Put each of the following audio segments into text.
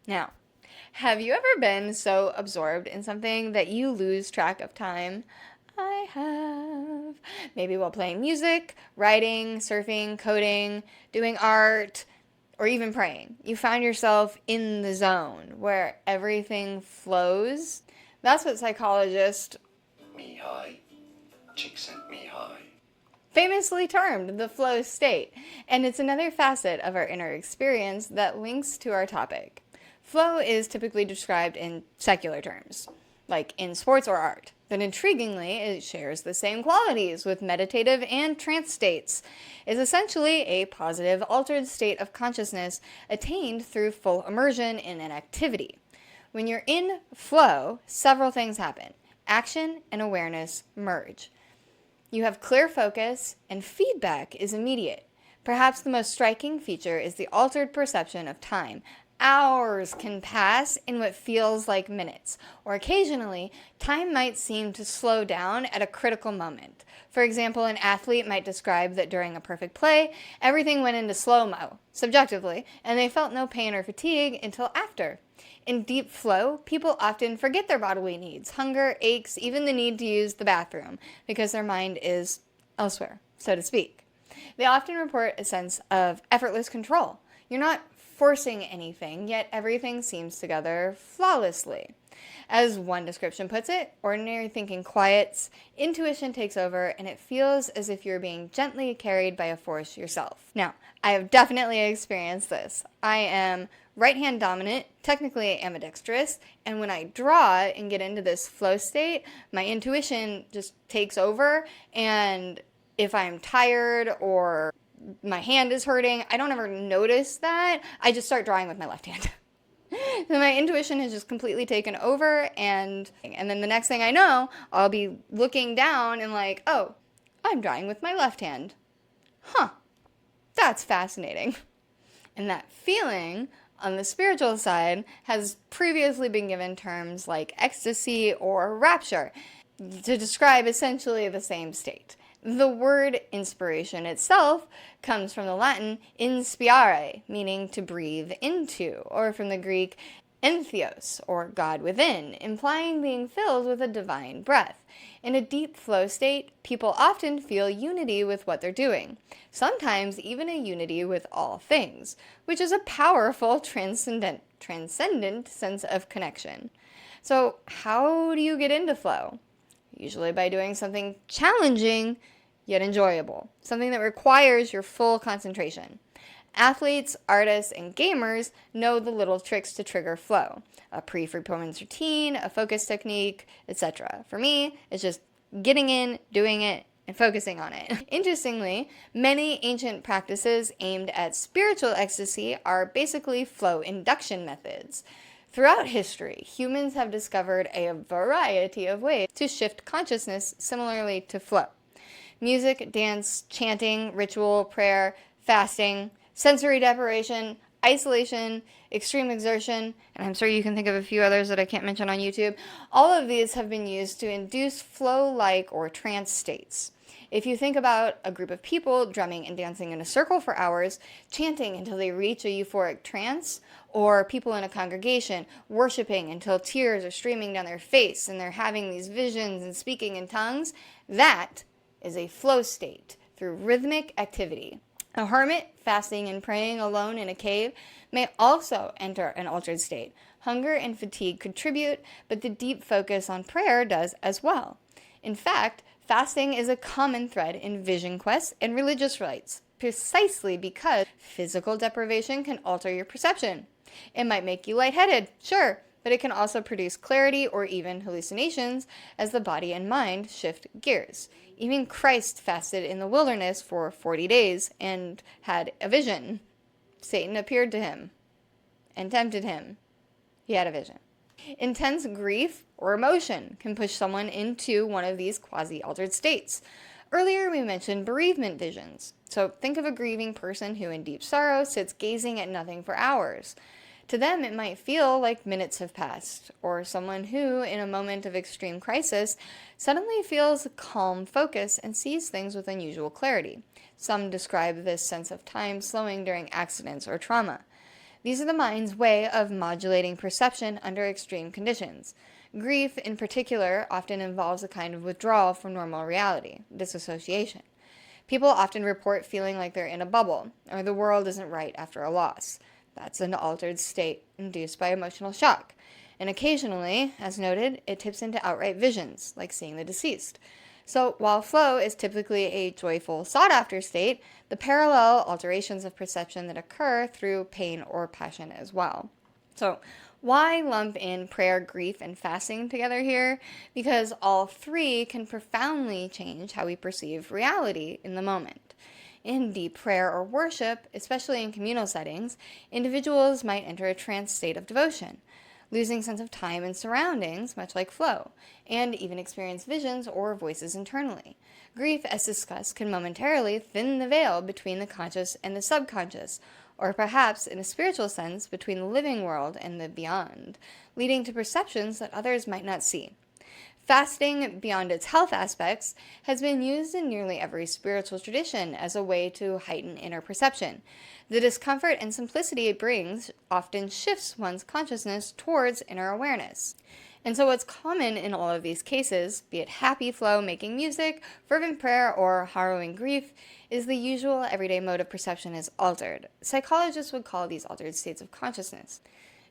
Now, have you ever been so absorbed in something that you lose track of time? I have. Maybe while playing music, writing, surfing, coding, doing art, or even praying. You find yourself in the zone where everything flows. That's what psychologists Me high. Chick sent me high. famously termed the flow state, and it's another facet of our inner experience that links to our topic. Flow is typically described in secular terms, like in sports or art, but intriguingly, it shares the same qualities with meditative and trance states. It's essentially a positive, altered state of consciousness attained through full immersion in an activity. When you're in flow, several things happen. Action and awareness merge. You have clear focus, and feedback is immediate. Perhaps the most striking feature is the altered perception of time. Hours can pass in what feels like minutes, or occasionally, time might seem to slow down at a critical moment. For example, an athlete might describe that during a perfect play, everything went into slow-mo, subjectively, and they felt no pain or fatigue until after. In deep flow, people often forget their bodily needs, hunger, aches, even the need to use the bathroom, because their mind is elsewhere, so to speak. They often report a sense of effortless control. You're not forcing anything, yet everything seems together flawlessly. As one description puts it, ordinary thinking quiets, intuition takes over, and it feels as if you're being gently carried by a force yourself. Now, I have definitely experienced this. I am right-hand dominant, technically ambidextrous, and when I draw and get into this flow state, my intuition just takes over, and if I'm tired or my hand is hurting, I don't ever notice that. I just start drawing with my left hand. So my intuition has just completely taken over, and then the next thing I know, I'll be looking down and like, oh, I'm drawing with my left hand. Huh, that's fascinating. And that feeling on the spiritual side has previously been given terms like ecstasy or rapture to describe essentially the same state. The word inspiration itself comes from the Latin inspirare, meaning to breathe into, or from the Greek entheos, or God within, implying being filled with a divine breath. In a deep flow state, people often feel unity with what they're doing, sometimes even a unity with all things, which is a powerful transcendent sense of connection. So how do you get into flow? Usually by doing something challenging yet enjoyable, something that requires your full concentration. Athletes, artists, and gamers know the little tricks to trigger flow. A pre-performance routine, a focus technique, etc. For me, it's just getting in, doing it, and focusing on it. Interestingly, many ancient practices aimed at spiritual ecstasy are basically flow induction methods. Throughout history, humans have discovered a variety of ways to shift consciousness similarly to flow. Music, dance, chanting, ritual, prayer, fasting, sensory deprivation, isolation, extreme exertion, and I'm sure you can think of a few others that I can't mention on YouTube. All of these have been used to induce flow-like or trance states. If you think about a group of people drumming and dancing in a circle for hours, chanting until they reach a euphoric trance, or people in a congregation worshiping until tears are streaming down their face and they're having these visions and speaking in tongues, that is a flow state through rhythmic activity. A hermit fasting and praying alone in a cave may also enter an altered state. Hunger and fatigue contribute, but the deep focus on prayer does as well. In fact, fasting is a common thread in vision quests and religious rites, precisely because physical deprivation can alter your perception. It might make you lightheaded, sure, but it can also produce clarity or even hallucinations as the body and mind shift gears. Even Christ fasted in the wilderness for 40 days and had a vision. Satan appeared to him and tempted him. He had a vision. Intense grief or emotion can push someone into one of these quasi-altered states. Earlier we mentioned bereavement visions. So think of a grieving person who in deep sorrow sits gazing at nothing for hours. To them, it might feel like minutes have passed, or someone who, in a moment of extreme crisis, suddenly feels a calm focus and sees things with unusual clarity. Some describe this sense of time slowing during accidents or trauma. These are the mind's way of modulating perception under extreme conditions. Grief, in particular, often involves a kind of withdrawal from normal reality, disassociation. People often report feeling like they're in a bubble, or the world isn't right after a loss. That's an altered state induced by emotional shock. And occasionally, as noted, it tips into outright visions, like seeing the deceased. So while flow is typically a joyful, sought-after state, the parallel alterations of perception that occur through pain or passion as well. So why lump in prayer, grief, and fasting together here? Because all three can profoundly change how we perceive reality in the moment. In deep prayer or worship, especially in communal settings, individuals might enter a trance state of devotion, losing sense of time and surroundings, much like flow, and even experience visions or voices internally. Grief, as discussed, can momentarily thin the veil between the conscious and the subconscious, or perhaps, in a spiritual sense, between the living world and the beyond, leading to perceptions that others might not see. Fasting, beyond its health aspects, has been used in nearly every spiritual tradition as a way to heighten inner perception. The discomfort and simplicity it brings often shifts one's consciousness towards inner awareness. And so what's common in all of these cases, be it happy flow, making music, fervent prayer, or harrowing grief, is the usual everyday mode of perception is altered. Psychologists would call these altered states of consciousness.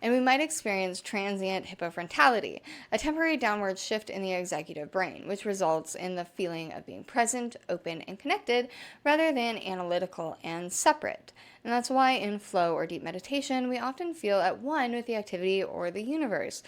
And we might experience transient hypofrontality, a temporary downward shift in the executive brain, which results in the feeling of being present, open, and connected, rather than analytical and separate. And that's why in flow or deep meditation, we often feel at one with the activity or the universe.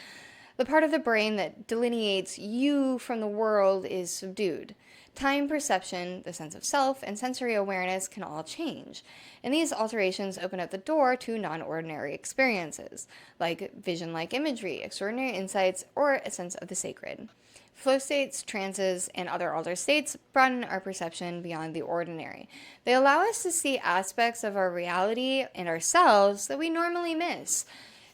The part of the brain that delineates you from the world is subdued. Time perception, the sense of self, and sensory awareness can all change. And these alterations open up the door to non-ordinary experiences, like vision-like imagery, extraordinary insights, or a sense of the sacred. Flow states, trances, and other altered states broaden our perception beyond the ordinary. They allow us to see aspects of our reality and ourselves that we normally miss.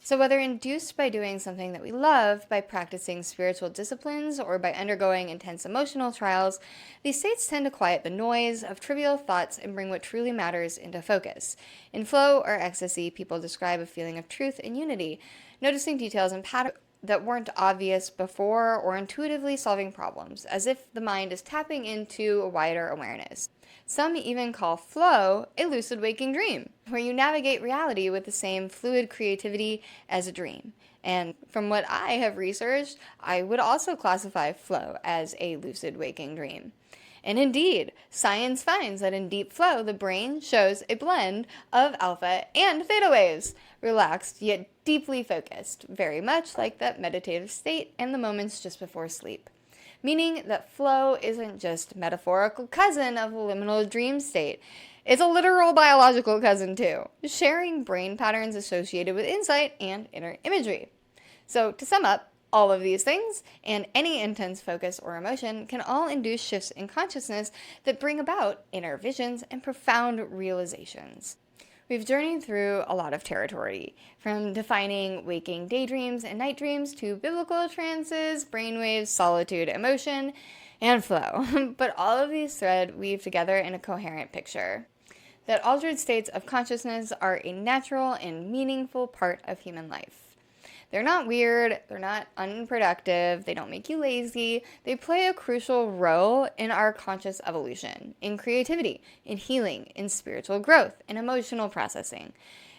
So whether induced by doing something that we love, by practicing spiritual disciplines, or by undergoing intense emotional trials, these states tend to quiet the noise of trivial thoughts and bring what truly matters into focus. In flow or ecstasy, people describe a feeling of truth and unity, noticing details and patterns that weren't obvious before or intuitively solving problems, as if the mind is tapping into a wider awareness. Some even call flow a lucid waking dream, where you navigate reality with the same fluid creativity as a dream. And from what I have researched, I would also classify flow as a lucid waking dream. And indeed, science finds that in deep flow, the brain shows a blend of alpha and theta waves, relaxed yet deeply focused, very much like that meditative state and the moments just before sleep. Meaning that flow isn't just a metaphorical cousin of a liminal dream state. It's a literal biological cousin too, sharing brain patterns associated with insight and inner imagery. So to sum up, all of these things, and any intense focus or emotion, can all induce shifts in consciousness that bring about inner visions and profound realizations. We've journeyed through a lot of territory, from defining waking daydreams and night dreams to biblical trances, brainwaves, solitude, emotion, and flow. But all of these threads weave together in a coherent picture. That altered states of consciousness are a natural and meaningful part of human life. They're not weird, they're not unproductive, they don't make you lazy. They play a crucial role in our conscious evolution, in creativity, in healing, in spiritual growth, in emotional processing.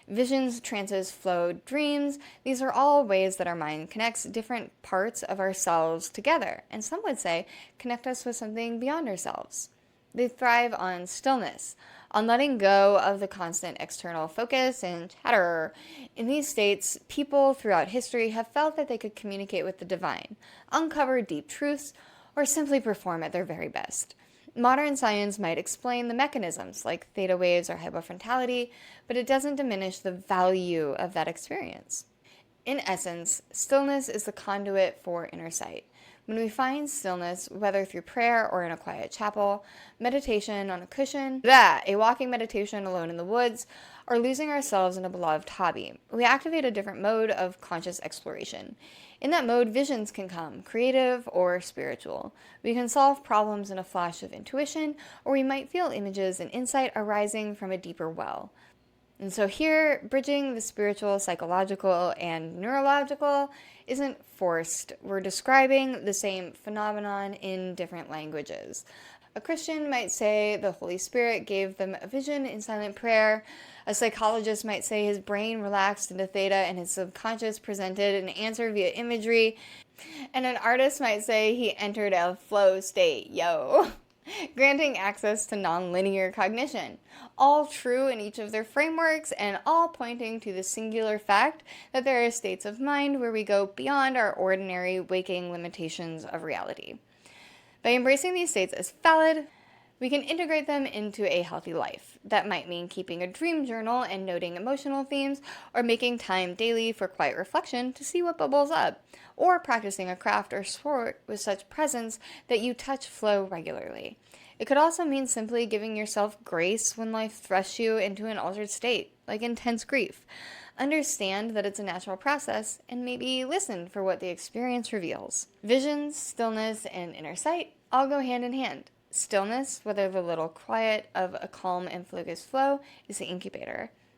Visions, trances, flow, dreams, these are all ways that our mind connects different parts of ourselves together, and some would say connect us with something beyond ourselves. They thrive on stillness, on letting go of the constant external focus and chatter. In these states, people throughout history have felt that they could communicate with the divine, uncover deep truths, or simply perform at their very best. Modern science might explain the mechanisms, like theta waves or hypofrontality, but it doesn't diminish the value of that experience. In essence, stillness is the conduit for inner sight. When we find stillness, whether through prayer or in a quiet chapel, meditation on a cushion, a walking meditation alone in the woods, or losing ourselves in a beloved hobby, we activate a different mode of conscious exploration. In that mode, visions can come, creative or spiritual. We can solve problems in a flash of intuition, or we might feel images and insight arising from a deeper well. And so here, bridging the spiritual, psychological, and neurological isn't forced. We're describing the same phenomenon in different languages. A Christian might say the Holy Spirit gave them a vision in silent prayer. A psychologist might say his brain relaxed into theta and his subconscious presented an answer via imagery. And an artist might say he entered a flow state, granting access to nonlinear cognition. All true in each of their frameworks and all pointing to the singular fact that there are states of mind where we go beyond our ordinary waking limitations of reality. By embracing these states as valid, we can integrate them into a healthy life. That might mean keeping a dream journal and noting emotional themes, or making time daily for quiet reflection to see what bubbles up, or practicing a craft or sport with such presence that you touch flow regularly. It could also mean simply giving yourself grace when life thrusts you into an altered state, like intense grief. Understand that it's a natural process, and maybe listen for what the experience reveals. Visions, stillness, and inner sight all go hand in hand. Stillness, whether the little quiet of a calm and focused flow, is the incubator.